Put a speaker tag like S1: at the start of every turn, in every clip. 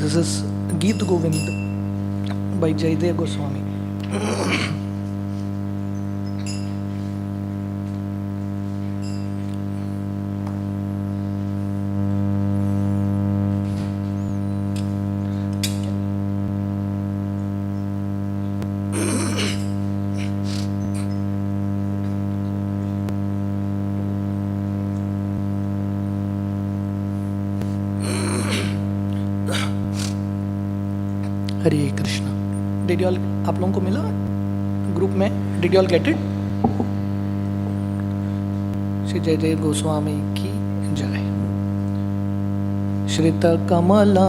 S1: This is Geet Govind by Jaydev Goswami. Hare Krishna. Did you all, आप लोगों को मिला ग्रुप में? Did you all get it? Shri Jaydev Goswami की जय. श्रित कमला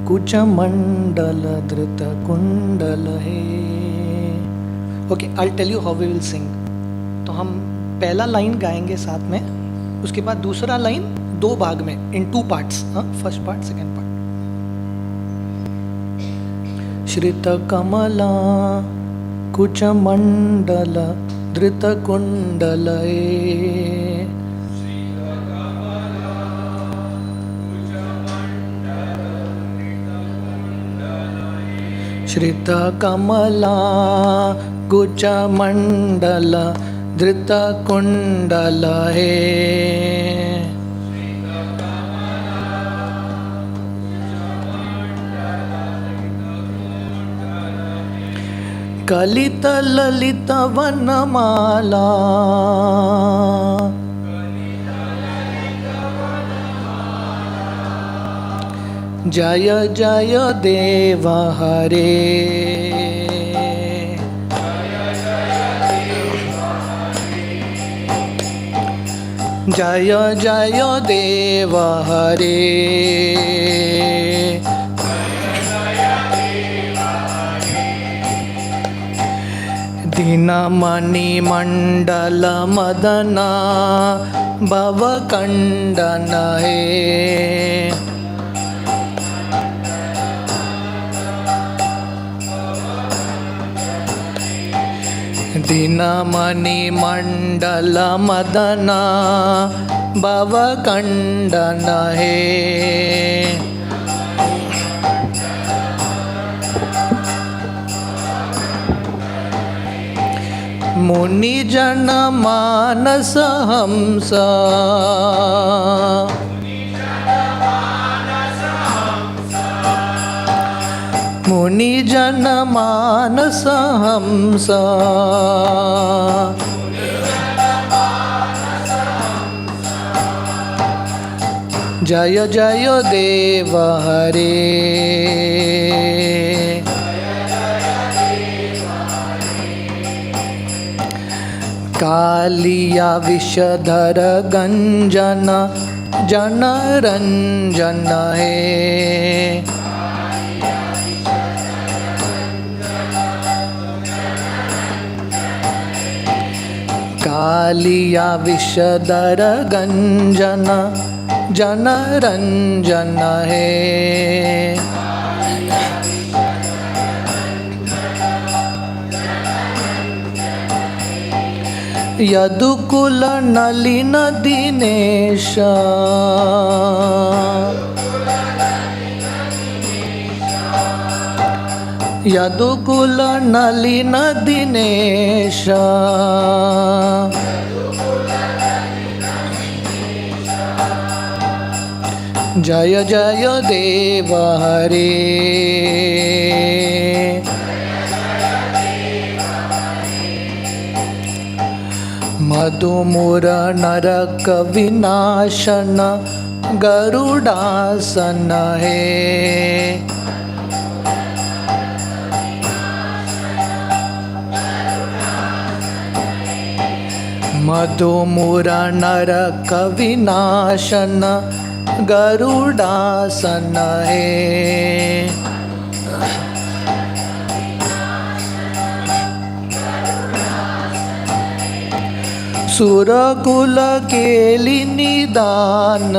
S1: कुच मंडल धृत कुंडल है. Okay, I tell you how we will sing. तो हम पहला लाइन गाएंगे साथ में, उसके बाद दूसरा लाइन दो भाग में, in two parts. First part, second part. श्रित कमला कुच मंडल धृत कुंडल. श्रित कमला कुच मंडल धृत कुंडल है. कलित ललित वनमाला जय जय देव हरे. जय जय देव हरे. दीनमणि मंडल मदना भवकंडन है. दीनमणि मंडल मदना भवकंडन है. मुनि जन मानस हंस मुनि जन मानस हंस. जय जय देव हरे. कालिया विषधर गंजन जन रंजन है. कालिया विषधर गंजन जन रंजन है. यदुकुल नलिन दिनेश यदुकुल नलिन दिनेश. जय जय देव हरे. मधुमुर नरक विनाशन गरुडासन है. मधुमुर नरक विनाशन गरुडासन है. सुरकुल केली निदान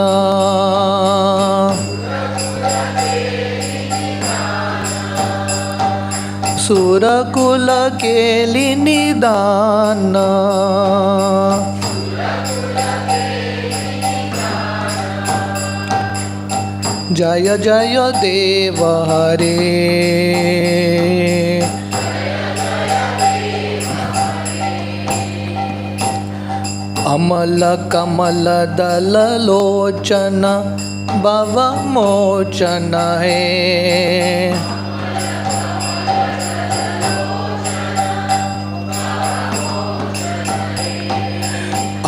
S1: सुरकुल केली निदान. जय जय देव हरे। अमल कमल दल लोचन भव मोचन है।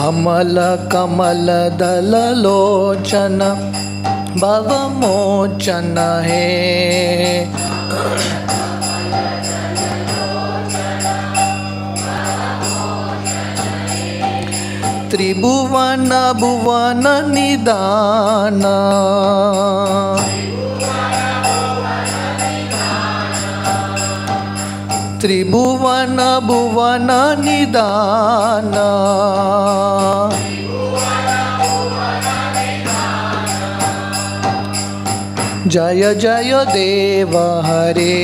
S1: अमल कमल दल लोचन भव मोचन है। त्रिभुवन भुवन निदान, त्रिभुवन भुवन निदान, जय जय देव हरे।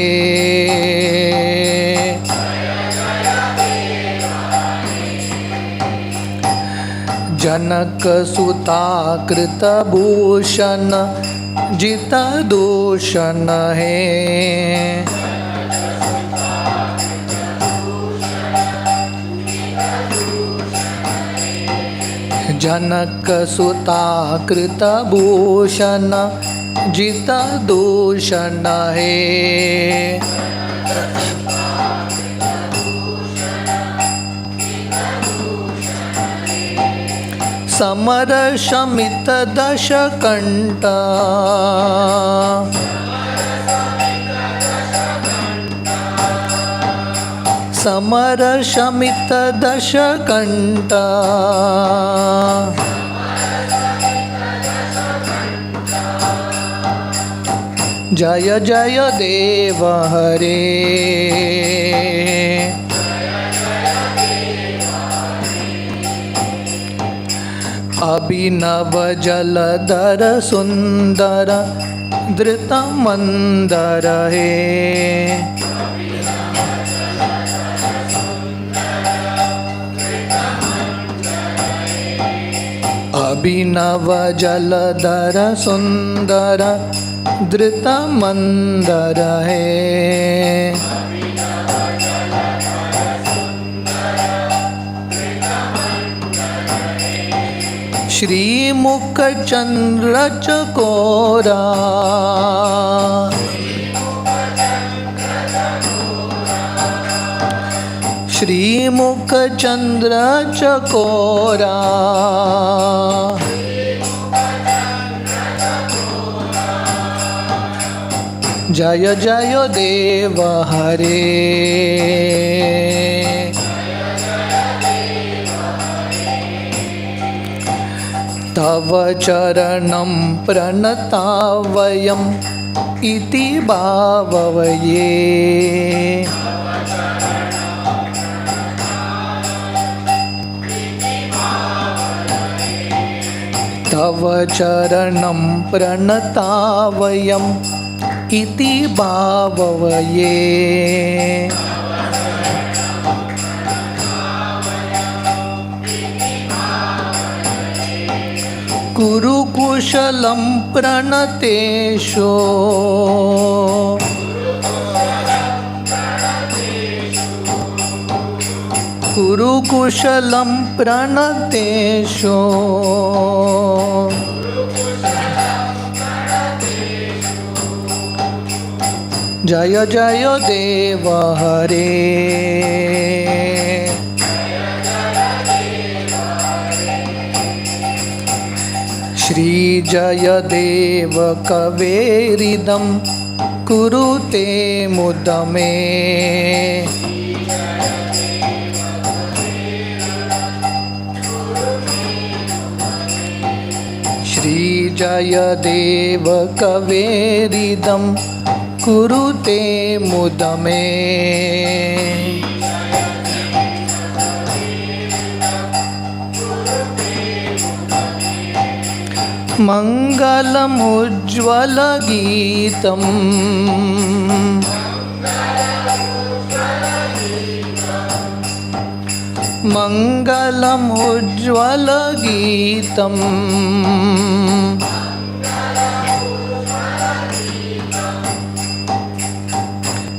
S1: जनक सुता कृत भूषण जित दूषण है। जनक सुता कृत भूषण जित दूषण है। समर शमित दश कंठ, समर शमित दश कंठ, जय जय देव हरे। अभिनव जलधर सुंदर धृत मंदर है। अभिनव जलधर सुंदर धृत मंदर है। श्रीमुख चंद्र चकोरा, श्रीमुख चंद्र चकोरा, जय जय देव हरे। तव चरणं प्रणतावयम् इति भावये। तव चरणं प्रणतावयम् इति भावये। कुरु कुशलं प्रणतेषु, कुरु कुशलं प्रणतेषु, जय जय देव हरे। श्री जय देव कवेरिदं कुरुते मुदमे। श्री जय देव कवेरिदं कुरुते मुदमे। मंगलमुज्ज्वल गीतम्, मंगलमुज्ज्वल गीतम्,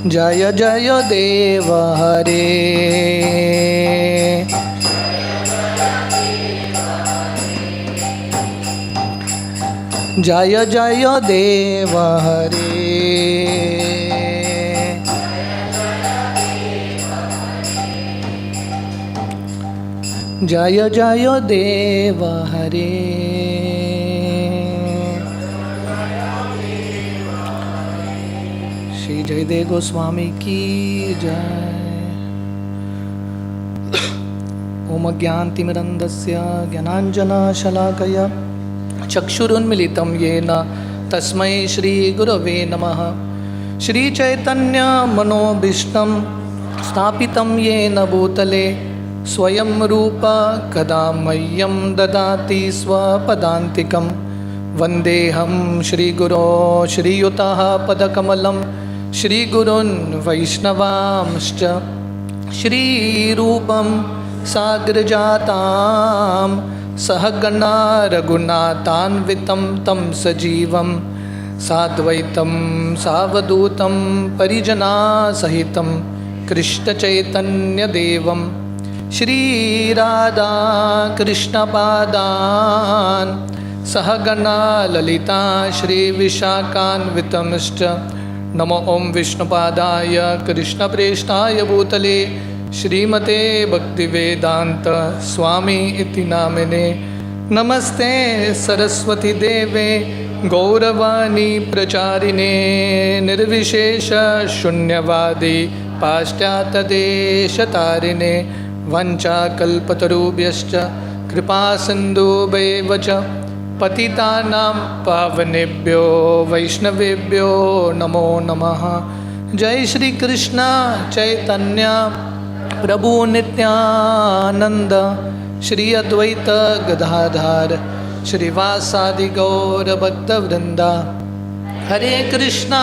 S1: जय जय देव हरे जय जय देव हरे जय जय देव हरे श्री जयदेव गोस्वामी की जय। ओम ज्ञानतिमिरन्धस्य ज्ञानाञ्जनशलाकया चक्षुरुन्मिलितं येन तस्मै श्रीगुरवे नमः। श्रीचैतन्यमनोभीष्टं स्थापितं येन भूतले स्वयं रूप कदा मह्यं ददाति स्वपदान्तिकं। वन्देऽहं श्रीगुरो श्रीयुतः पदकमलं श्रीगुरून् वैष्णवांश्च श्रीरूपं साग्रजातां सहगणा रघुनाथान्वितं तं सजीवं साद्वैतं सावधूतं परिजनासहितं कृष्णचैतन्यदेवं श्रीराधा कृष्णपादान् सहगणा ललिता श्रीविशाखान्वितंश्च। नमो ओं विष्णुपादाय कृष्णप्रेष्ठाय भूतले श्रीमते भक्तिवेदांत स्वामी इति नामिने। नमस्ते सरस्वती देवे गौरवाणी प्रचारिणे निर्विशेष शून्यवादी पाश्चात्यदेशतारिणे। वंचाकल्पतरुभ्यश्च कृपासिन्धुभ्येव च पतितानां पावनेभ्यो वैष्णवेभ्यो नमो नमः। जय श्री कृष्ण चैतन्य प्रभु नित्यानंद श्री अद्वैत गदाधर श्रीवासादि गौर भक्तवृंदा। हरे Krishna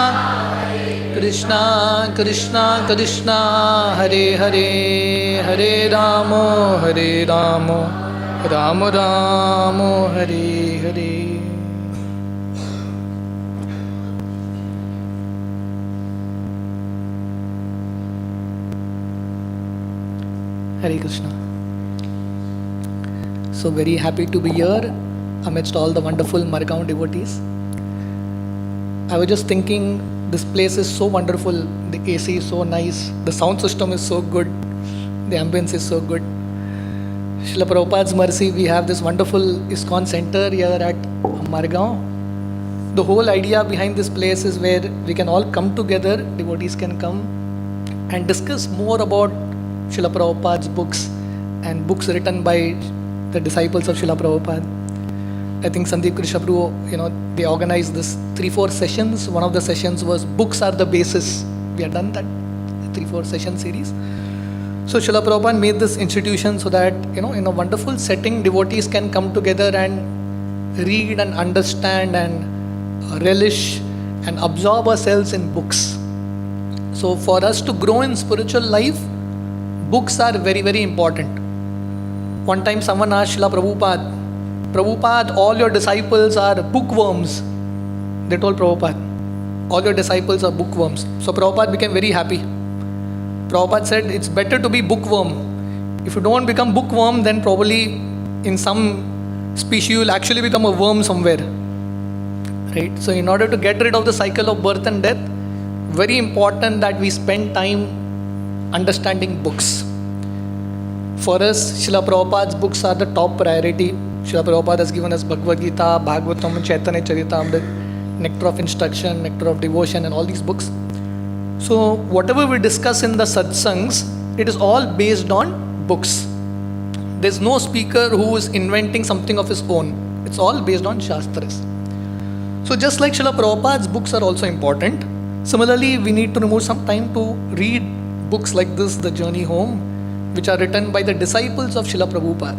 S1: Krishna Krishna Krishna Hare Hare Hare Ram Ram Ram Hare Hare. Hare Krishna. So very happy to be here amidst all the wonderful Margaon devotees. I was just thinking, this place is so wonderful. The AC is so nice. The sound system is so good. The ambience is so good. Srila Prabhupada's mercy, we have this wonderful ISKCON center here at Margaon. The whole idea behind this place is where we can all come together, devotees can come and discuss more about Srila Prabhupada's books and books written by the disciples of Srila Prabhupada. I think Sandeep Krishna Prabhu, they organized this 3-4 sessions. One of the sessions was Books Are the Basis. We had done that 3-4 session series. So Srila Prabhupada made this institution so that, in a wonderful setting, devotees can come together and read and understand and relish and absorb ourselves in books. So for us to grow in spiritual life, books are very, very important. One time someone asked Srila Prabhupada, all your disciples are bookworms. They told Prabhupada, all your disciples are bookworms. So Prabhupada became very happy. Prabhupada said, it's better to be bookworm. If you don't become bookworm, then probably in some species you will actually become a worm somewhere. Right? So in order to get rid of the cycle of birth and death, very important that we spend time understanding books. For us, Srila Prabhupada's books are the top priority. Srila Prabhupada has given us Bhagavad Gita, Bhagavatam, Chaitanya Charitamrita, Nectar of Instruction, Nectar of Devotion and all these books. So whatever we discuss in the satsangs, it is all based on books. There's no speaker who is inventing something of his own. It's all based on Shastras. So just like Srila Prabhupada's books are also important, similarly we need to remove some time to read books like this, The Journey Home, which are written by the disciples of Srila Prabhupada.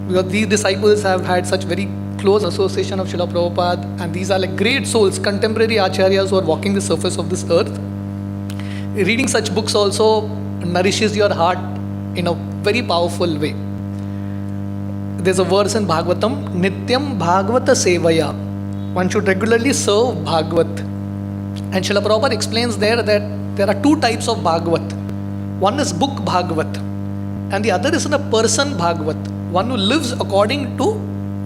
S1: Because these disciples have had such very close association of Srila Prabhupada, and these are like great souls, contemporary acharyas who are walking the surface of this earth. Reading such books also nourishes your heart in a very powerful way. There's a verse in Bhagavatam, Nityam Bhagavata Sevaya. One should regularly serve Bhagavat. And Srila Prabhupada explains there that there are two types of Bhagavat. One is book Bhagavat, and the other is a person Bhagavat, one who lives according to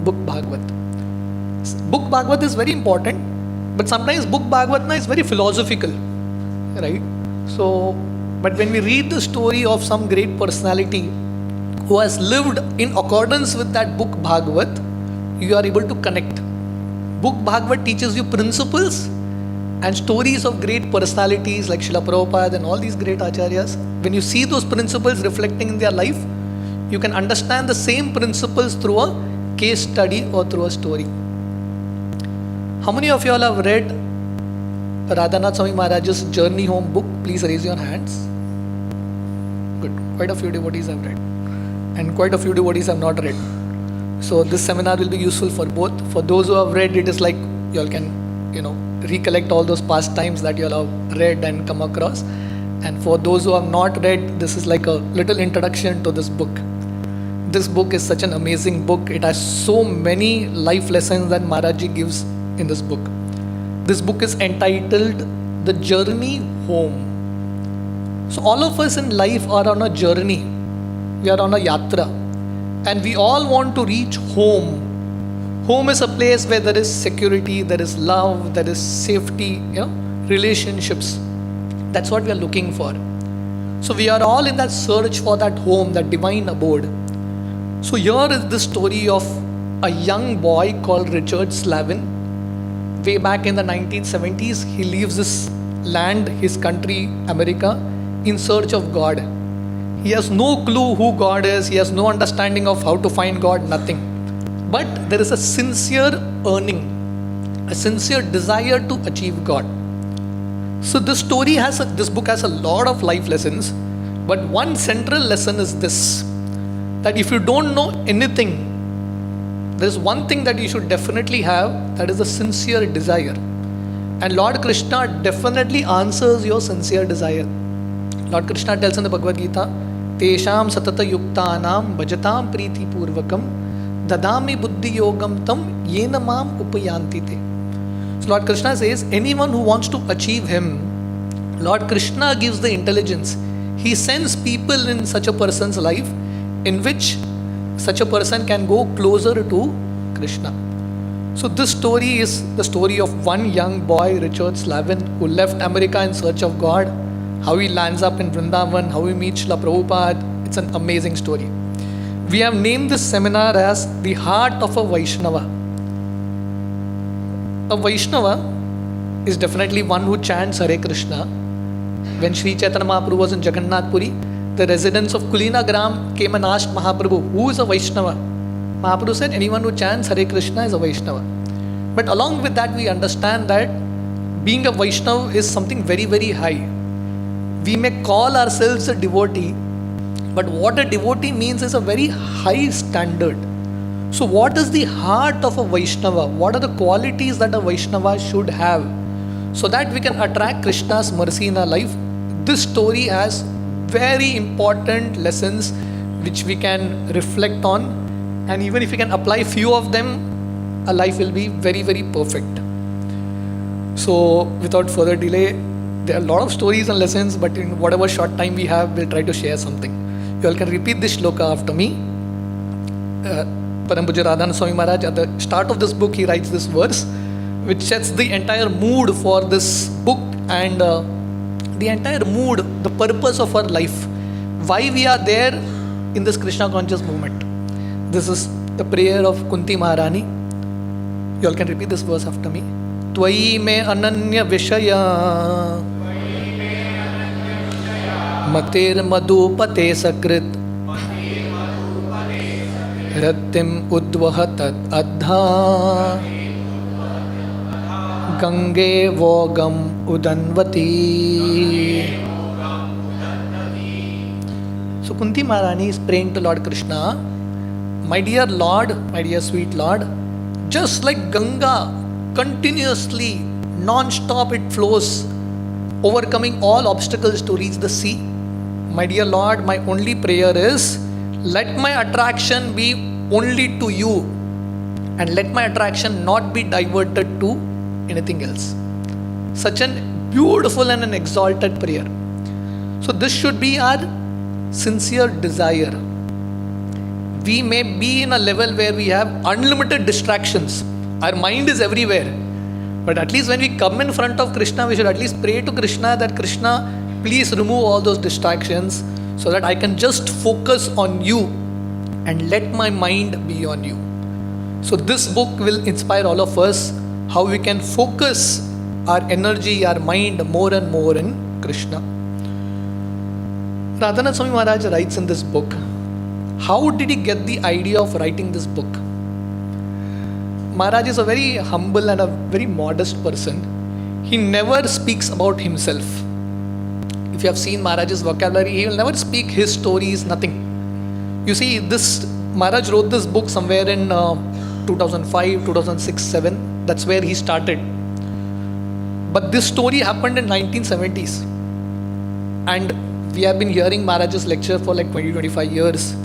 S1: book Bhagavat. Book Bhagavat is very important, but sometimes book Bhagavat is very philosophical, right? So, but when we read the story of some great personality who has lived in accordance with that book Bhagavat, you are able to connect. Book Bhagavat teaches you principles and stories of great personalities like Srila Prabhupada and all these great acharyas. When you see those principles reflecting in their life, you can understand the same principles through a case study or through a story. How many of you all have read Radhanath Swami Maharaj's Journey Home book? Please raise your hands. Good. Quite a few devotees have read, and quite a few devotees have not read. So this seminar will be useful for both. For those who have read, it is like you all can, recollect all those past times that you all have read and come across. And for those who have not read, this is like a little introduction to this book. This book is such an amazing book. It has so many life lessons that Maharaj gives in this book. This book is entitled The Journey Home. So all of us in life are on a journey. We are on a yatra. And we all want to reach home. Home is a place where there is security, there is love, there is safety, relationships. That's what we are looking for. So we are all in that search for that home, that divine abode. So here is the story of a young boy called Richard Slavin. Way back in the 1970s, he leaves his land, his country, America, in search of God. He has no clue who God is. He has no understanding of how to find God, nothing. But there is a sincere yearning, a sincere desire to achieve God. So this book has a lot of life lessons, but one central lesson is this, that if you don't know anything, there is one thing that you should definitely have, that is a sincere desire. And Lord Krishna definitely answers your sincere desire. Lord Krishna tells in the Bhagavad Gita, Tesham satata yuktanam bhajatam priti purvakam dadami buddhi yogam tam yena mam upayanti te. So Lord Krishna says, anyone who wants to achieve Him, Lord Krishna gives the intelligence. He sends people in such a person's life in which such a person can go closer to Krishna. So this story is the story of one young boy, Richard Slavin, who left America in search of God, how he lands up in Vrindavan, how he meets Srila Prabhupada. It's an amazing story. We have named this seminar as The Heart of a Vaishnava. A Vaishnava is definitely one who chants Hare Krishna. When Sri Chaitanya Mahaprabhu was in Jagannath Puri, the residents of Kulina Gram came and asked Mahaprabhu, who is a Vaishnava? Mahaprabhu said, anyone who chants Hare Krishna is a Vaishnava. But along with that, we understand that being a Vaishnava is something very, very high. We may call ourselves a devotee, but what a devotee means is a very high standard. So what is the heart of a Vaishnava? What are the qualities that a Vaishnava should have so that we can attract Krishna's mercy in our life? This story has very important lessons which we can reflect on, and even if we can apply few of them, our life will be very, very perfect. So without further delay, there are a lot of stories and lessons, but in whatever short time we have, we'll try to share something. You all can repeat this shloka after me. Param Puja Radhanath Swami Maharaj, at the start of this book, he writes this verse, which sets the entire mood for this book and the entire mood, the purpose of our life, why we are there in this Krishna conscious movement. This is the prayer of Kunti Maharani. You all can repeat this verse after me. Tvai me ananya vishaya matir madhupate sakrit ratim udvahatat adha gange vogam udanvati. So Kunti Maharani is praying to Lord Krishna, my dear Lord, my dear sweet Lord, just like Ganga continuously, non-stop it flows, overcoming all obstacles to reach the sea. My dear Lord, my only prayer is, let my attraction be only to you and let my attraction not be diverted to anything else. such an beautiful and an exalted prayer. So this should be our sincere desire. We may be in a level where we have unlimited distractions. Our mind is everywhere. But at least when we come in front of Krishna, we should at least pray to Krishna that Krishna, please remove all those distractions so that I can just focus on you and let my mind be on you. So this book will inspire all of us how we can focus our energy, our mind more and more in Krishna. Radhanath Swami Maharaj writes in this book, how did he get the idea of writing this book? Maharaj is a very humble and a very modest person. He never speaks about himself. If you have seen Maharaj's vocabulary, he will never speak his stories, nothing. You see, Maharaj wrote this book somewhere in 2005, 2006, 7. That's where he started. But this story happened in 1970s. And we have been hearing Maharaj's lecture for like 20-25 years.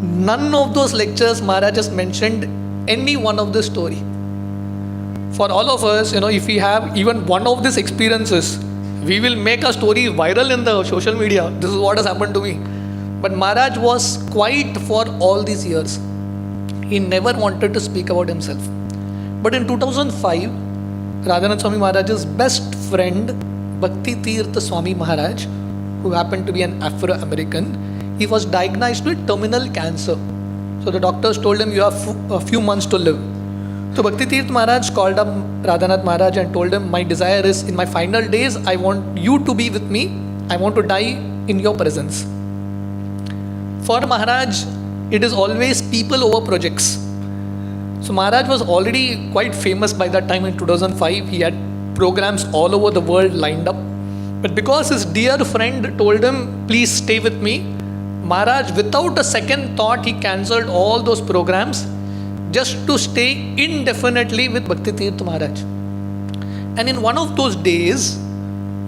S1: None of those lectures Maharaj has mentioned any one of this story. For all of us, if we have even one of these experiences, we will make a story viral in the social media. This is what has happened to me. But Maharaj was quiet for all these years. He never wanted to speak about himself. But in 2005, Radhanath Swami Maharaj's best friend, Bhakti Tirtha Swami Maharaj, who happened to be an Afro-American, he was diagnosed with terminal cancer. So the doctors told him, you have a few months to live. So Bhakti Tirtha Maharaj called up Radhanath Maharaj and told him, my desire is, in my final days, I want you to be with me. I want to die in your presence. For Maharaj, it is always people over projects. So Maharaj was already quite famous by that time in 2005. He had programs all over the world lined up. But because his dear friend told him, please stay with me, Maharaj, without a second thought, he cancelled all those programs just to stay indefinitely with Bhakti Tirtha Maharaj. And in one of those days,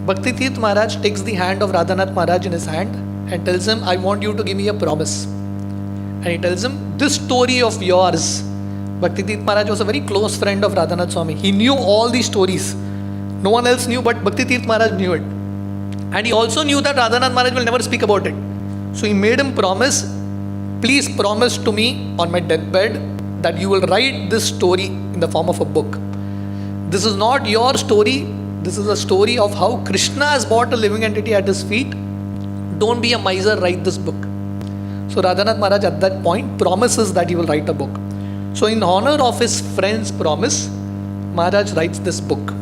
S1: Bhakti Tirtha Maharaj takes the hand of Radhanath Maharaj in his hand and tells him, I want you to give me a promise. And he tells him, this story of yours. Bhakti Tirtha Maharaj was a very close friend of Radhanath Swami. He knew all these stories. No one else knew, but Bhakti Tirtha Maharaj knew it. And he also knew that Radhanath Maharaj will never speak about it. So he made him promise, please promise to me on my deathbed that you will write this story in the form of a book. This is not your story. This is a story of how Krishna has brought a living entity at his feet. Don't be a miser, write this book. So Radhanath Maharaj at that point promises that he will write a book. So in honor of his friend's promise, Maharaj writes this book.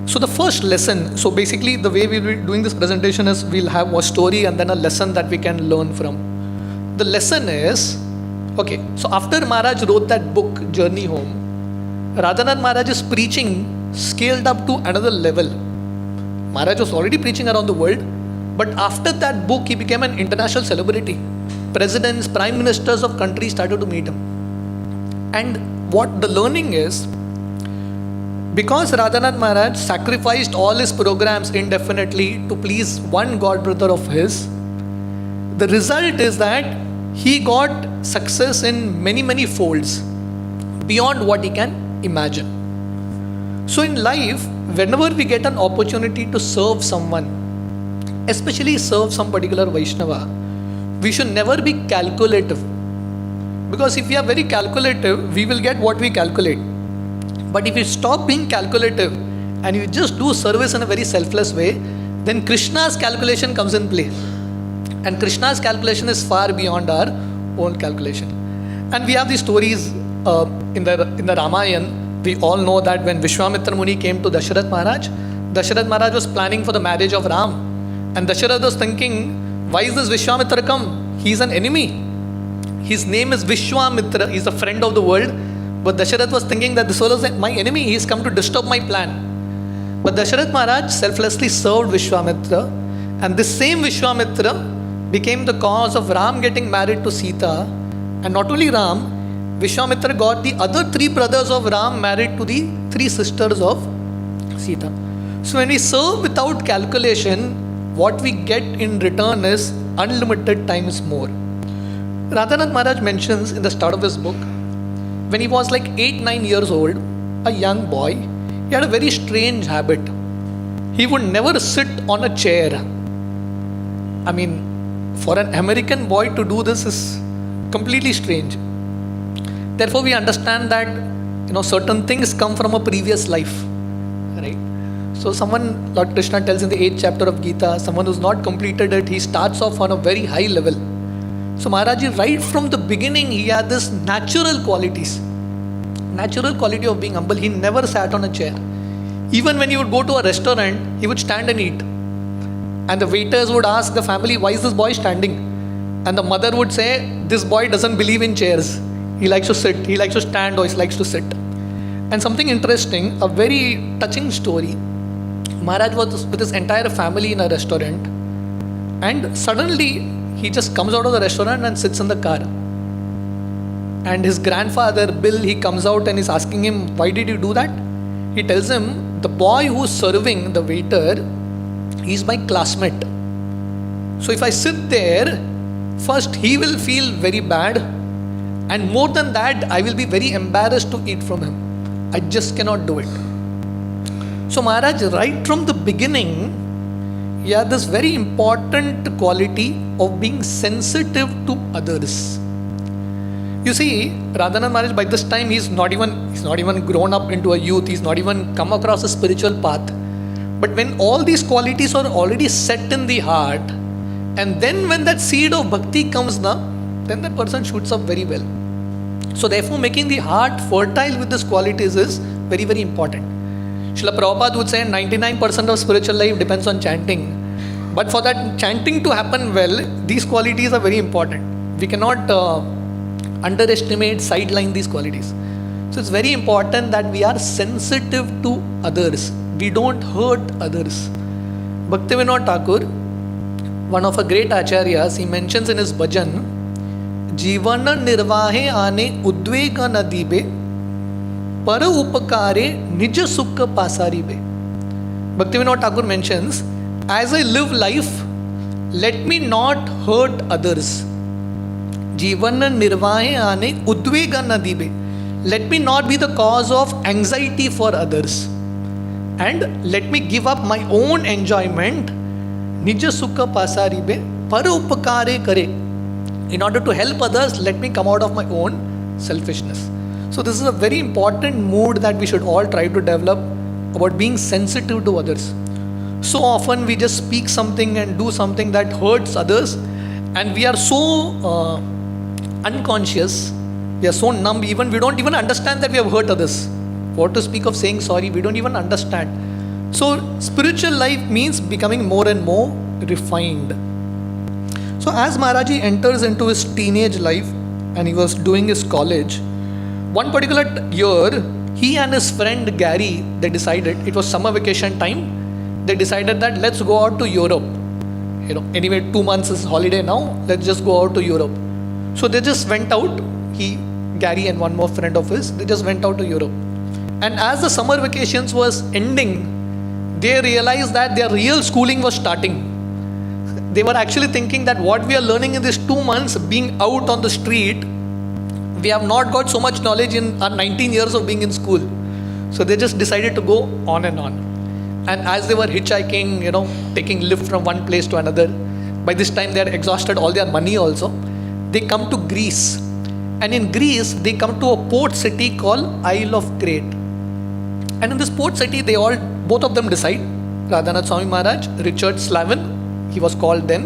S1: So the first lesson, so basically the way we'll be doing this presentation is we'll have a story and then a lesson that we can learn from. The lesson is, okay, so after Maharaj wrote that book, Journey Home, Radhanath Maharaj's preaching scaled up to another level. Maharaj was already preaching around the world, but after that book, he became an international celebrity. Presidents, prime ministers of countries started to meet him. And what the learning is, because Radhanath Maharaj sacrificed all his programs indefinitely to please one god brother of his, the result is that he got success in many, many folds beyond what he can imagine. So in life, whenever we get an opportunity to serve someone, especially serve some particular Vaishnava, we should never be calculative. Because if we are very calculative, we will get what we calculate. But if you stop being calculative and you just do service in a very selfless way, then Krishna's calculation comes in play. And Krishna's calculation is far beyond our own calculation. And we have these stories in the Ramayana. We all know that when Vishwamitra Muni came to Dasharath Maharaj was planning for the marriage of Ram. And Dasharath was thinking, why is this Vishwamitra come? He is an enemy. His name is Vishwamitra. He is a friend of the world. But Dasharath was thinking that this fellow is my enemy. He is come to disturb my plan. But Dasharath Maharaj selflessly served Vishwamitra. And this same Vishwamitra became the cause of Ram getting married to Sita. And not only Ram, Vishwamitra got the other 3 brothers of Ram married to the 3 sisters of Sita. So when we serve without calculation, what we get in return is unlimited times more. Radhanath Maharaj mentions in the start of his book, when he was like 8-9 years old, a young boy, He had a very strange habit. He would never sit on a chair. I mean, for an American boy to do this is completely strange. Therefore, we understand that certain things come from a previous life, right? So someone, Lord Krishna tells in the 8th chapter of Gita, someone who's not completed it, he starts off on a very high level. So Maharaji, right from the beginning, he had this natural quality of being humble. He never sat on a chair. Even when he would go to a restaurant, he would stand and eat. And the waiters would ask the family, why is this boy standing? And the mother would say, this boy doesn't believe in chairs. He likes to sit, he likes to stand, or he likes to sit. And something interesting, a very touching story. Maharaj was with his entire family in a restaurant, and suddenly he just comes out of the restaurant and sits in the car. And his grandfather, Bill, he comes out and is asking him, why did you do that? He tells him, the boy who's serving, the waiter, he's my classmate. So if I sit there, first he will feel very bad, and more than that, I will be very embarrassed to eat from him. I just cannot do it. So Maharaj, right from the beginning, he had this very important quality of being sensitive to others. You see, Radhanath Maharaj, by this time, he's not even grown up into a youth. He's not even come across a spiritual path. But when all these qualities are already set in the heart, and then when that seed of bhakti comes now, then that person shoots up very well. So therefore, making the heart fertile with these qualities is very, very important. Srila Prabhupada would say 99% of spiritual life depends on chanting. But for that chanting to happen well, these qualities are very important. We cannot underestimate, sideline these qualities. So it's very important that we are sensitive to others. We don't hurt others. Bhaktivinoda Thakur, one of our great acharyas, he mentions in his bhajan, Jivana nirvahe aane udvega nadibe para upakare nija sukha pasaribe. Bhaktivinoda Thakur mentions, as I live life, let me not hurt others. Jivana nirvahe aane udvega nadibe. Let me not be the cause of anxiety for others. And let me give up my own enjoyment. Nija sukha pasaribe para upakare kare. In order to help others, let me come out of my own selfishness. So this is a very important mood that we should all try to develop about being sensitive to others. So often we just speak something and do something that hurts others, and we are so unconscious, we are so numb, even we don't even understand that we have hurt others. What to speak of saying sorry, we don't even understand. So spiritual life means becoming more and more refined. So as Maharaji enters into his teenage life and he was doing his college, one particular year, he and his friend Gary, they decided, it was summer vacation time, they decided that let's go out to Europe. Anyway, 2 months is holiday now, let's just go out to Europe. So they just went out, Gary and one more friend of his, they just went out to Europe. And as the summer vacations was ending, they realized that their real schooling was starting. They were actually thinking that what we are learning in these 2 months, being out on the street, we have not got so much knowledge in our 19 years of being in school. So they just decided to go on and on. And as they were hitchhiking, taking lift from one place to another, by this time they had exhausted all their money also. They come to Greece. And in Greece, they come to a port city called Isle of Crete. And in this port city, both of them decide, Radhanath Swami Maharaj, Richard Slavin, he was called then,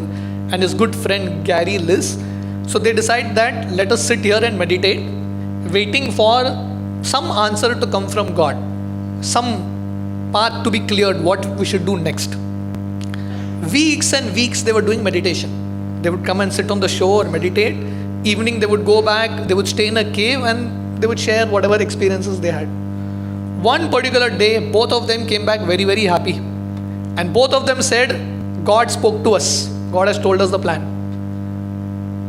S1: and his good friend Gary Liss. So they decide that let us sit here and meditate, waiting for some answer to come from God, some path to be cleared, what we should do next. Weeks and weeks they were doing meditation. They would come and sit on the shore, meditate. Evening they would go back, they would stay in a cave and they would share whatever experiences they had. One particular day, both of them came back very, very happy. And both of them said, God spoke to us. God has told us the plan.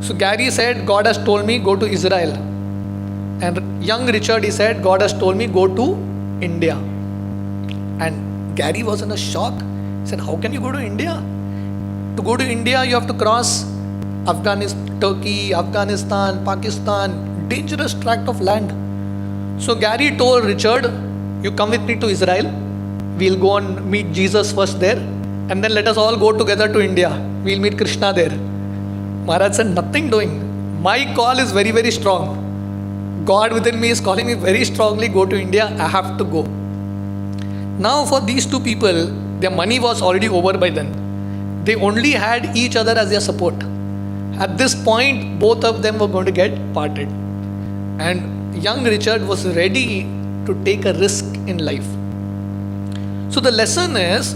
S1: So Gary said, God has told me go to Israel. And young Richard, he said, God has told me go to India. And Gary was in a shock. He said, how can you go to India? To go to India, you have to cross Afghanistan, Turkey, Afghanistan, Pakistan, dangerous tract of land. So Gary told Richard, You come with me to Israel. We'll go and meet Jesus first there. And then let us all go together to India. We'll meet Krishna there. Maharaj said, nothing doing. My call is very, very strong. God within me is calling me very strongly, go to India. I have to go. Now for these two people, their money was already over by then. They only had each other as their support. At this point, both of them were going to get parted. And young Richard was ready to take a risk in life. So the lesson is,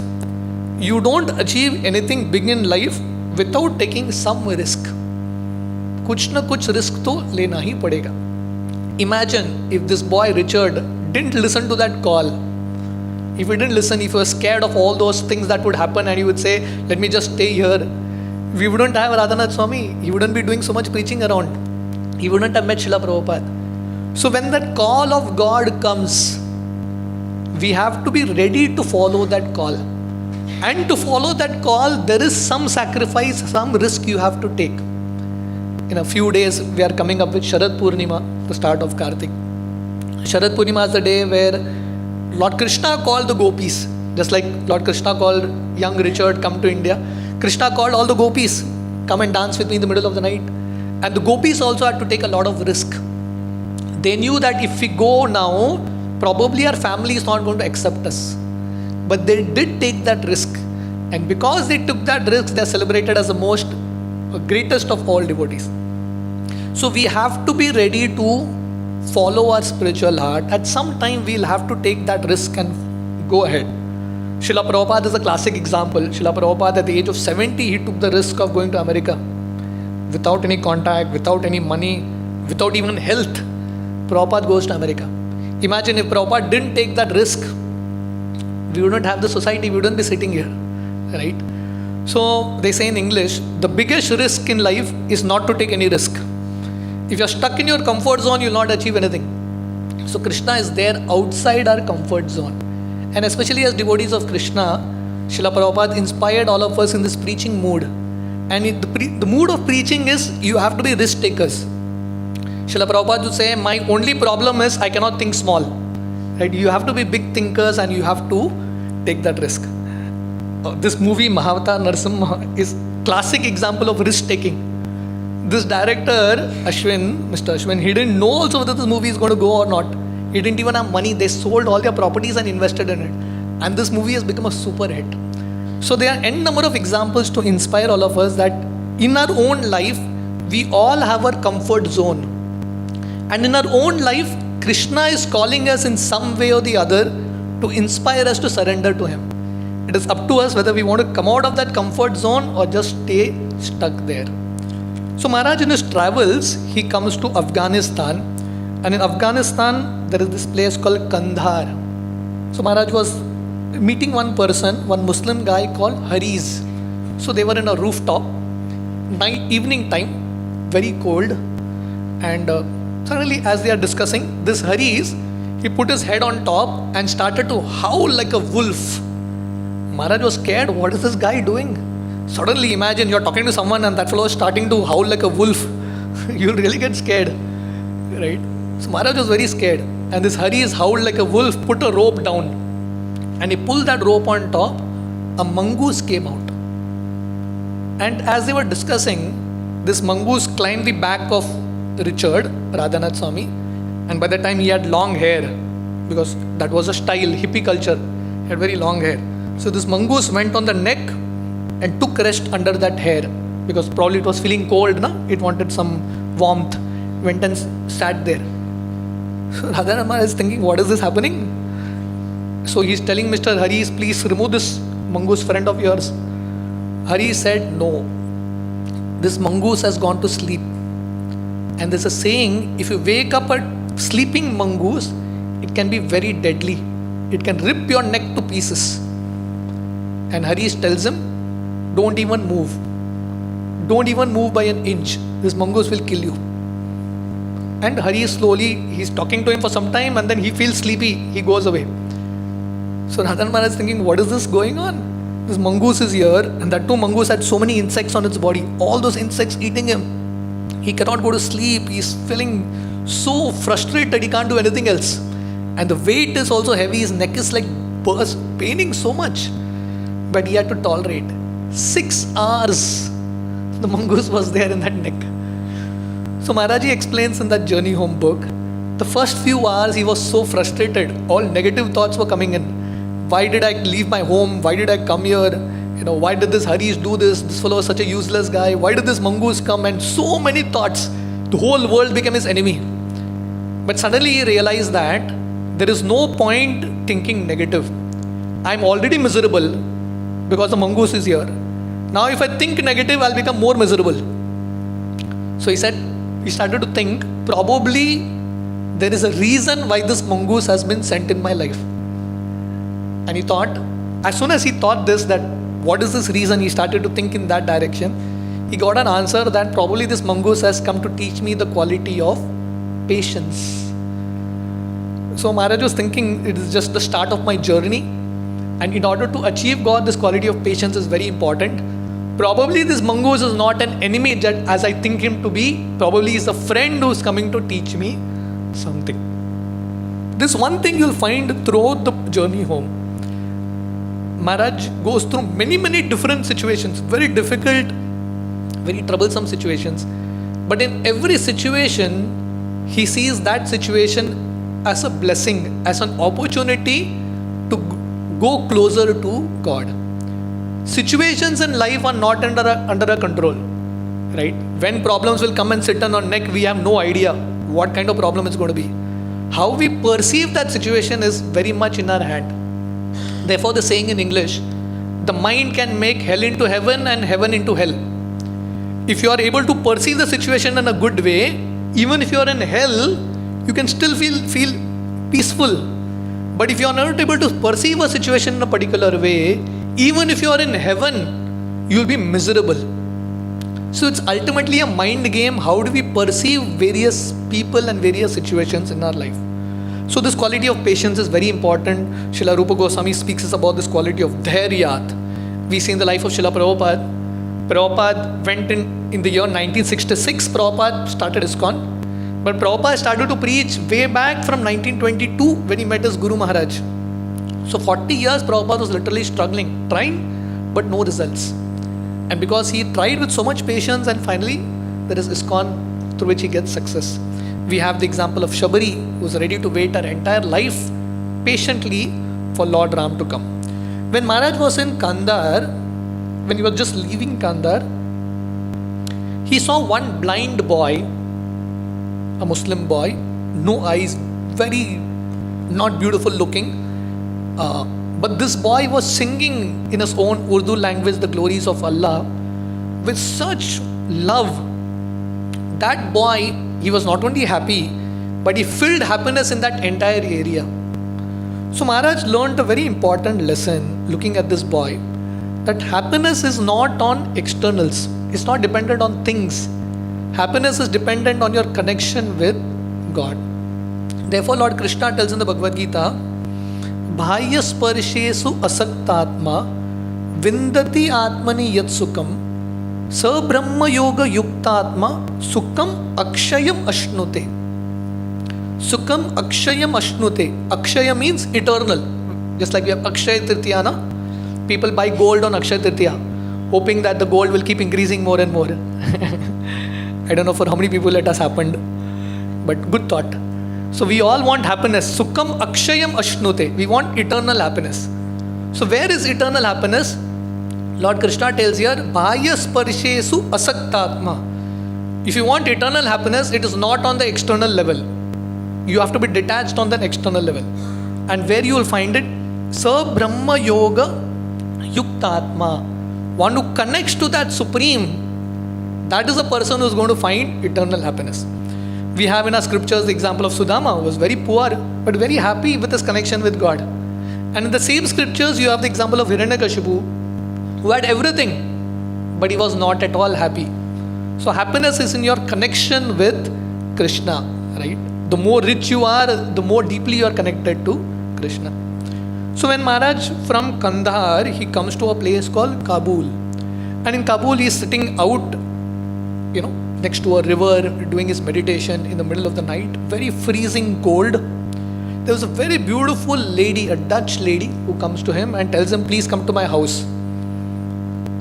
S1: you don't achieve anything big in life without taking some risk. कुछ ना कुछ risk तो लेना ही पड़ेगा. Imagine if this boy Richard didn't listen to that call. If he didn't listen, if he was scared of all those things that would happen and he would say, let me just stay here, we wouldn't have Radhanath Swami. He wouldn't be doing so much preaching around. He wouldn't have met Srila Prabhupada. So when that call of God comes, we have to be ready to follow that call. And to follow that call, there is some sacrifice, some risk you have to take. In a few days, we are coming up with Sharad Purnima, the start of Kartik. Sharad Purnima is the day where Lord Krishna called the gopis. Just like Lord Krishna called young Richard, come to India. Krishna called all the gopis, come and dance with me in the middle of the night. And the gopis also had to take a lot of risk. They knew that if we go now, probably our family is not going to accept us. But they did take that risk. And because they took that risk, they are celebrated as the greatest of all devotees. So we have to be ready to follow our spiritual heart. At some time, we'll have to take that risk and go ahead. Srila Prabhupada is a classic example. Srila Prabhupada, at the age of 70, he took the risk of going to America. Without any contact, without any money, without even health, Prabhupada goes to America. Imagine if Prabhupada didn't take that risk, we wouldn't have the society, we wouldn't be sitting here, right? So they say in English, the biggest risk in life is not to take any risk. If you're stuck in your comfort zone, you'll not achieve anything. So Krishna is there outside our comfort zone. And especially as devotees of Krishna, Srila Prabhupada inspired all of us in this preaching mood. And the mood of preaching is, you have to be risk takers. Srila Prabhupada would say, my only problem is I cannot think small. Right? You have to be big thinkers and you have to take that risk. This movie Mahavatar Narasimha is classic example of risk taking. This director, Mr. Ashwin, he didn't know also whether this movie is going to go or not. He didn't even have money. They sold all their properties and invested in it. And this movie has become a super hit. So there are n number of examples to inspire all of us that in our own life, we all have our comfort zone. And in our own life, Krishna is calling us in some way or the other to inspire us to surrender to Him. It is up to us whether we want to come out of that comfort zone or just stay stuck there. So Maharaj, in his travels, he comes to Afghanistan. And in Afghanistan, there is this place called Kandahar. So Maharaj was meeting one person, one Muslim guy called Haris. So they were in a rooftop, evening time, very cold. And suddenly as they are discussing, this Haris, he put his head on top and started to howl like a wolf. Maharaj was scared. What is this guy doing? Suddenly imagine you're talking to someone and that fellow is starting to howl like a wolf. You'll really get scared, right? So Maharaj was very scared. And this Haris howled like a wolf, put a rope down. And he pulled that rope on top. A mongoose came out. And as they were discussing, this mongoose climbed the back of Richard, Radhanath Swami. And by that time he had long hair, because that was a style, hippie culture. He had very long hair. So this mongoose went on the neck and took rest under that hair, because probably it was feeling cold, it wanted some warmth. Went and sat there. So Radhanath Maharaj is thinking, what is this happening? So he's telling Mr. Haris, please remove this mongoose friend of yours. Haris said, no, this mongoose has gone to sleep. And there's a saying, if you wake up a sleeping mongoose, it can be very deadly. It can rip your neck to pieces. And Haris tells him, don't even move. Don't even move by an inch. This mongoose will kill you. And Haris slowly, he's talking to him for some time and then he feels sleepy. He goes away. So Radhan Maharaj is thinking, what is this going on? This mongoose is here, and that too mongoose had so many insects on its body. All those insects eating him. He cannot go to sleep. He's feeling so frustrated he can't do anything else. And the weight is also heavy. His neck is like paining so much. But he had to tolerate. 6 hours the mongoose was there in that neck. So Maharaji explains in that Journey Home book, the first few hours he was so frustrated. All negative thoughts were coming in. Why did I leave my home? Why did I come here? Why did this Harish do this? This fellow was such a useless guy. Why did this mongoose come? And so many thoughts. The whole world became his enemy. But suddenly he realized that there is no point thinking negative. I'm already miserable because the mongoose is here. Now if I think negative, I'll become more miserable. So he started to think, probably there is a reason why this mongoose has been sent in my life. And he thought, as soon as he thought this, that what is this reason, he started to think in that direction. He got an answer that probably this mongoose has come to teach me the quality of patience. So Maharaj was thinking, it is just the start of my journey. And in order to achieve God, this quality of patience is very important. Probably this mongoose is not an enemy as I think him to be. Probably he's a friend who's coming to teach me something. This one thing you'll find throughout the journey home. Maharaj goes through many different situations, very difficult, very troublesome situations. But in every situation, he sees that situation as a blessing, as an opportunity to go closer to God. Situations in life are not under our control, right? When problems will come and sit on our neck, we have no idea what kind of problem it's going to be. How we perceive that situation is very much in our hand. Therefore, the saying in English, the mind can make hell into heaven and heaven into hell. If you are able to perceive the situation in a good way, even if you are in hell, you can still feel peaceful. But if you are not able to perceive a situation in a particular way, even if you are in heaven, you will be miserable. So it's ultimately a mind game. How do we perceive various people and various situations in our life? So this quality of patience is very important. Srila Rupa Goswami speaks about this quality of dhairyat. We see in the life of Srila Prabhupada. Prabhupada went in the year 1966. Prabhupada started ISKCON. But Prabhupada started to preach way back from 1922 when he met his Guru Maharaj. So 40 years Prabhupada was literally struggling, trying, but no results. And because he tried with so much patience, and finally there is ISKCON through which he gets success. We have the example of Shabari, who is ready to wait her entire life patiently for Lord Ram to come. When Maharaj was in Kandahar, when he was just leaving Kandahar, he saw one blind boy, a Muslim boy, no eyes, very not beautiful looking. But this boy was singing in his own Urdu language the glories of Allah with such love. That boy, he was not only happy, but he filled happiness in that entire area. So Maharaj learned a very important lesson looking at this boy, that happiness is not on externals. It's not dependent on things. Happiness is dependent on your connection with God. Therefore Lord Krishna tells in the Bhagavad Gita, Bhaya sparshesu asaktatma vindati atmani yat sukham sa brahma yoga yuktatma sukham akshayam ashnute. Sukham akshayam ashnute. Akshaya means eternal. Just like we have Akshaya Tritiya, na? People buy gold on Akshaya Tritiya, hoping that the gold will keep increasing more and more. I don't know for how many people it has happened, but good thought. So we all want happiness. Sukham akshayam ashnute. We want eternal happiness. So where is eternal happiness? Lord Krishna tells here, Bhaya sparshesu asaktatma. If you want eternal happiness, it is not on the external level. You have to be detached on that external level. And where you will find it? Sa Brahma Yoga Yuktatma. One who connects to that Supreme, that is a person who is going to find eternal happiness. We have in our scriptures the example of Sudama, who was very poor but very happy with his connection with God. And in the same scriptures, you have the example of Hiranyakashipu, who had everything, but he was not at all happy. So happiness is in your connection with Krishna, right? The more rich you are, the more deeply you are connected to Krishna. So when Maharaj from Kandahar, he comes to a place called Kabul. And in Kabul, he is sitting out, next to a river, doing his meditation in the middle of the night, very freezing cold. there was a very beautiful lady, a Dutch lady, who comes to him and tells him, please come to my house.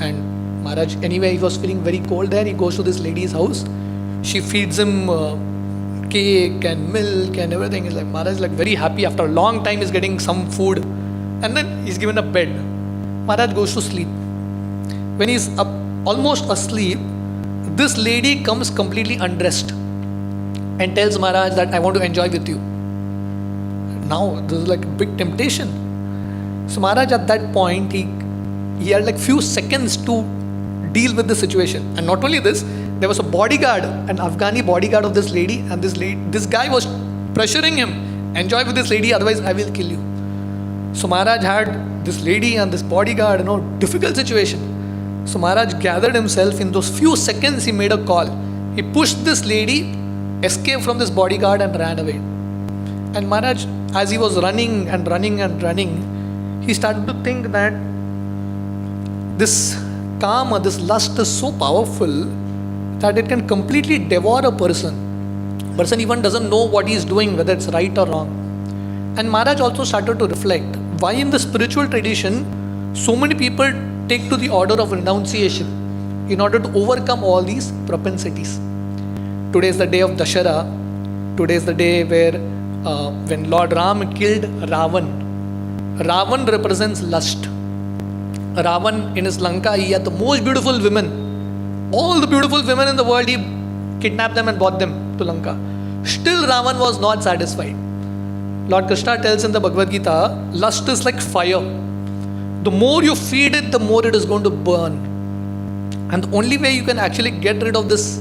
S1: And Maharaj, anyway, he was feeling very cold there. He goes to this lady's house. She feeds him cake and milk and everything. He's like, Maharaj is like very happy. After a long time, he's getting some food. And then he's given a bed. Maharaj goes to sleep. When he's up, almost asleep, this lady comes completely undressed and tells Maharaj that I want to enjoy with you. Now, this is like a big temptation. So Maharaj at that point, he had like few seconds to deal with the situation. And not only this, there was a bodyguard, an Afghani bodyguard of this lady, and this guy was pressuring him, enjoy with this lady, otherwise I will kill you. So Maharaj had this lady and this bodyguard, difficult situation. So Maharaj gathered himself. In those few seconds, he made a call. He pushed this lady, escaped from this bodyguard and ran away. And Maharaj, as he was running and running and running, he started to think that this kama, this lust is so powerful that it can completely devour a person. Person even doesn't know what he is doing, whether it's right or wrong. And Maharaj also started to reflect, why in the spiritual tradition, so many people take to the order of renunciation in order to overcome all these propensities. Today is the day of Dashara. Today is the day where when Lord Ram killed Ravan. Ravan represents lust. Ravan in his Lanka, he had the most beautiful women. All the beautiful women in the world, he kidnapped them and brought them to Lanka. Still Ravan was not satisfied. Lord Krishna tells in the Bhagavad Gita, lust is like fire. The more you feed it, the more it is going to burn. And the only way you can actually get rid of this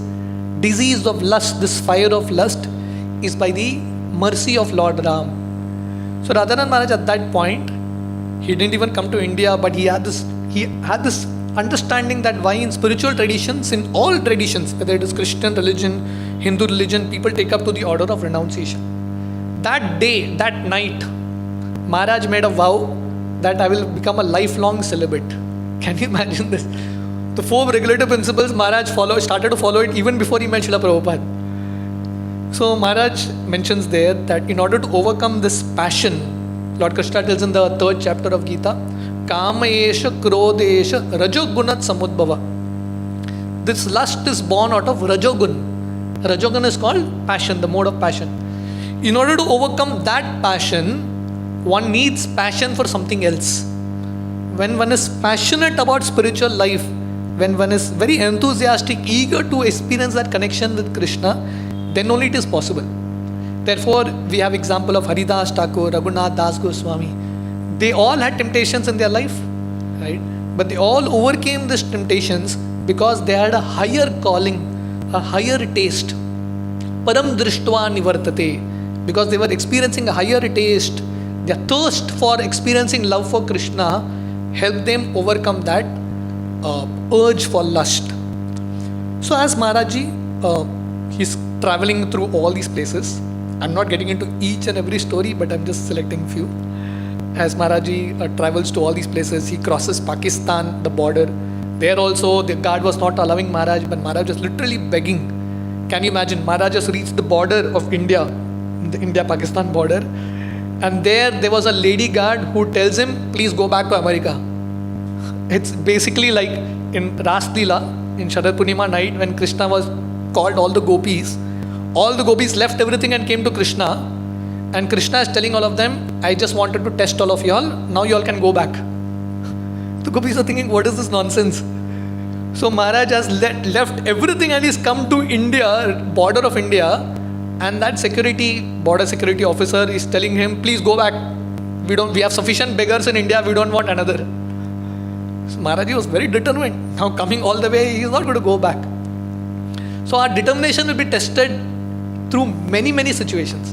S1: disease of lust, this fire of lust, is by the mercy of Lord Ram. So Radhanath Maharaj at that point, he didn't even come to India, but he had this understanding that why in spiritual traditions, in all traditions, whether it is Christian religion, Hindu religion, people take up to the order of renunciation. That day, that night, Maharaj made a vow that I will become a lifelong celibate. Can you imagine this? The 4 regulative principles Maharaj started to follow it even before he met Srila Prabhupada. So Maharaj mentions there that in order to overcome this passion, Lord Krishna tells in the 3rd chapter of Gita, Kama esha krodesha rajogunat samudbhava. This lust is born out of rajogun. Rajogun is called passion, the mode of passion. In order to overcome that passion, one needs passion for something else. When one is passionate about spiritual life, when one is very enthusiastic, eager to experience that connection with Krishna, then only it is possible. Therefore, we have example of Haridas Thakur, Raghunath Das Goswami. They all had temptations in their life, right? But they all overcame these temptations because they had a higher calling, a higher taste. Param drishtva nivartate. Because they were experiencing a higher taste, their thirst for experiencing love for Krishna helped them overcome that urge for lust. So as Maharaji, he's traveling through all these places. I'm not getting into each and every story, but I'm just selecting few. As Maharaji travels to all these places, he crosses Pakistan, the border. There also, the guard was not allowing Maharaj, but Maharaj was literally begging. Can you imagine? Maharaj just reached the border of India, the India-Pakistan border, and there was a lady guard who tells him, please go back to America. It's basically like in Ras Leela, in Sharad Purnima night, when Krishna was called all the gopis left everything and came to Krishna, and Krishna is telling all of them, I just wanted to test all of y'all, now y'all can go back. The gopis are thinking, what is this nonsense? So Maharaj has left everything and he's come to India, border of India, and that border security officer is telling him, please go back. We have sufficient beggars in India, we don't want another. So Maharaj was very determined. Now coming all the way, he is not going to go back. So our determination will be tested through many, many situations.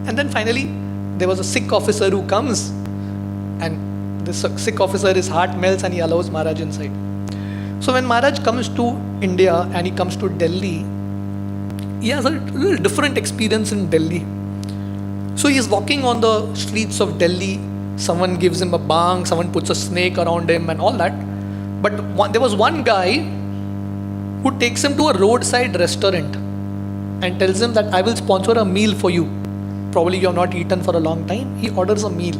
S1: And then finally, there was a Sikh officer who comes, and the Sikh officer, his heart melts and he allows Maharaj inside. So when Maharaj comes to India and he comes to Delhi, he has a little different experience in Delhi. So he is walking on the streets of Delhi. Someone gives him a bang, someone puts a snake around him and all that. But there was one guy who takes him to a roadside restaurant and tells him that I will sponsor a meal for you. Probably you have not eaten for a long time. He orders a meal.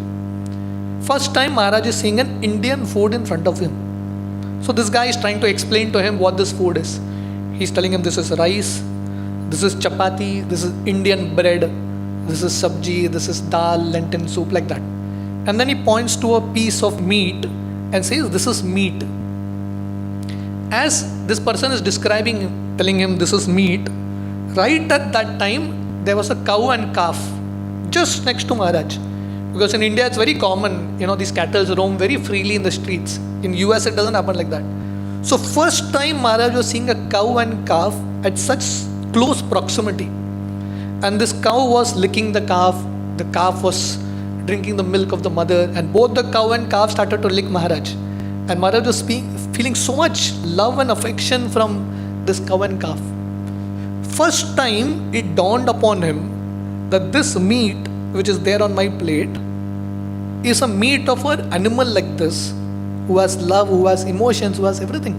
S1: First time Maharaj is seeing an Indian food in front of him. So this guy is trying to explain to him what this food is. He's telling him this is rice, this is chapati, this is Indian bread, this is sabji, this is dal, lentil soup, like that. And then he points to a piece of meat and says, this is meat. As this person is describing, telling him this is meat, right at that time, there was a cow and calf just next to Maharaj. Because in India, it's very common, these cattle roam very freely in the streets. In US, it doesn't happen like that. So first time Maharaj was seeing a cow and calf at such close proximity. And this cow was licking the calf was drinking the milk of the mother, and both the cow and calf started to lick Maharaj. And Maharaj was feeling so much love and affection from this cow and calf. First time it dawned upon him that this meat which is there on my plate is a meat of an animal like this, who has love, who has emotions, who has everything.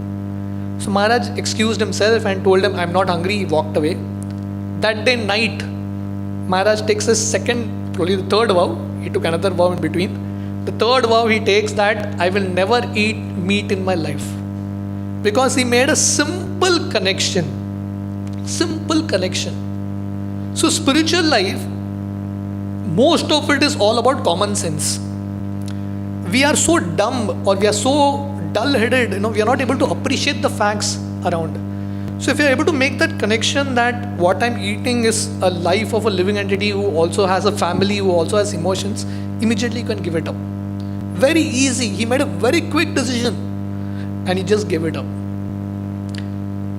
S1: So Maharaj excused himself and told him, I'm not hungry. He walked away. That day night, Maharaj takes his second, probably the third vow. He took another vow in between. The third vow he takes that I will never eat meat in my life. Because he made a simple connection. Simple connection. So spiritual life, most of it is all about common sense. We are so dumb, or we are so dull-headed, we are not able to appreciate the facts around. So if you are able to make that connection that what I'm eating is a life of a living entity who also has a family, who also has emotions, immediately you can give it up. Very easy. He made a very quick decision and he just gave it up.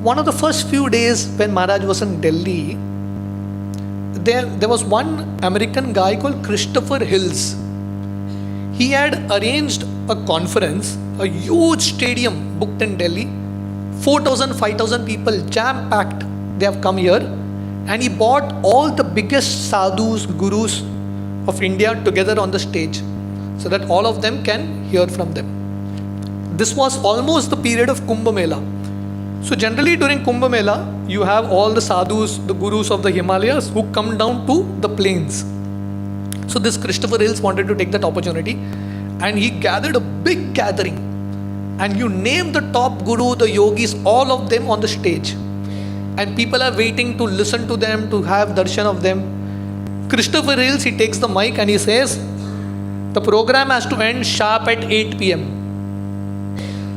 S1: One of the first few days when Maharaj was in Delhi, there was one American guy called Christopher Hills. He had arranged a conference, a huge stadium booked in Delhi, 4,000, 5,000 people, jam-packed. They have come here, and he brought all the biggest sadhus, gurus of India together on the stage so that all of them can hear from them. This was almost the period of Kumbh Mela. So generally during Kumbh Mela, you have all the sadhus, the gurus of the Himalayas who come down to the plains. So this Christopher Hills wanted to take that opportunity, and he gathered a big gathering, and you name the top guru, the yogis, all of them on the stage, and people are waiting to listen to them, to have darshan of them. Christopher Hills, he takes the mic and he says, the program has to end sharp at 8 p.m.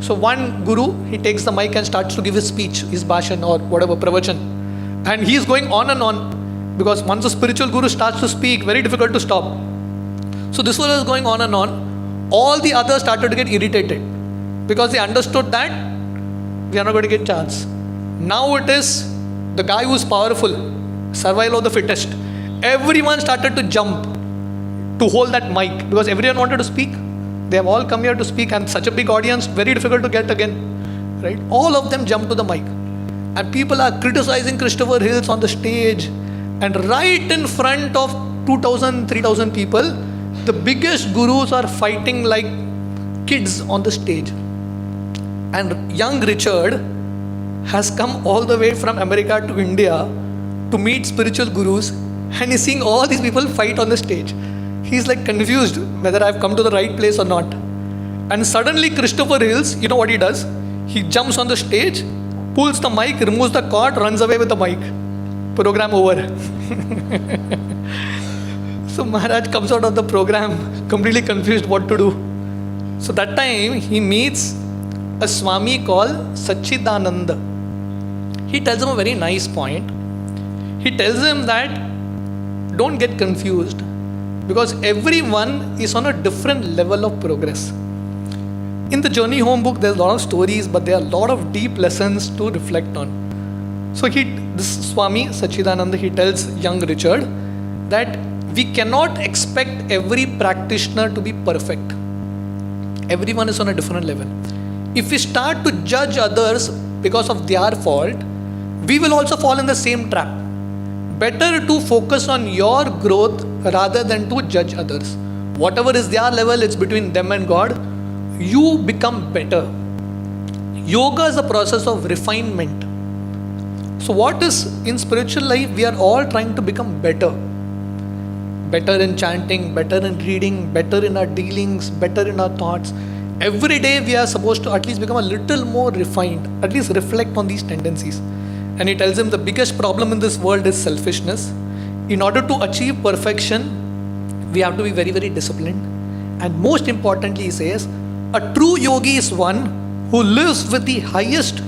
S1: So one guru, he takes the mic and starts to give his speech, his bhashan or whatever, pravachan. And he is going on and on, because once a spiritual guru starts to speak, very difficult to stop. So this was going on and on. All the others started to get irritated because they understood that we are not going to get chance. Now it is the guy who is powerful, survival of the fittest. Everyone started to jump to hold that mic because everyone wanted to speak. They have all come here to speak, and such a big audience, very difficult to get again, right? All of them jump to the mic, and people are criticizing Christopher Hills on the stage, and right in front of 2,000, 3,000 people, the biggest gurus are fighting like kids on the stage. And young Richard has come all the way from America to India to meet spiritual gurus, and he's seeing all these people fight on the stage. He's like confused whether I've come to the right place or not. And suddenly Christopher Hills, you know what he does? He jumps on the stage, pulls the mic, removes the cord, runs away with the mic. Program over. So Maharaj comes out of the program completely confused what to do. So that time he meets a Swami called Satchidananda. He tells him a very nice point. He tells him that don't get confused, because everyone is on a different level of progress. In the Journey Home book, there's a lot of stories, but there are a lot of deep lessons to reflect on. So this Swami Satchidananda, he tells young Richard that we cannot expect every practitioner to be perfect. Everyone is on a different level. If we start to judge others because of their fault, we will also fall in the same trap. Better to focus on your growth rather than to judge others. Whatever is their level, it's between them and God. You become better. Yoga is a process of refinement. So what is in spiritual life? We are all trying to become better. better in chanting, better in reading, better in our dealings, better in our thoughts. Every day we are supposed to at least become a little more refined, at least reflect on these tendencies. And he tells him the biggest problem in this world is selfishness. In order to achieve perfection, we have to be very, very disciplined. And most importantly, he says, a true yogi is one who lives with the highest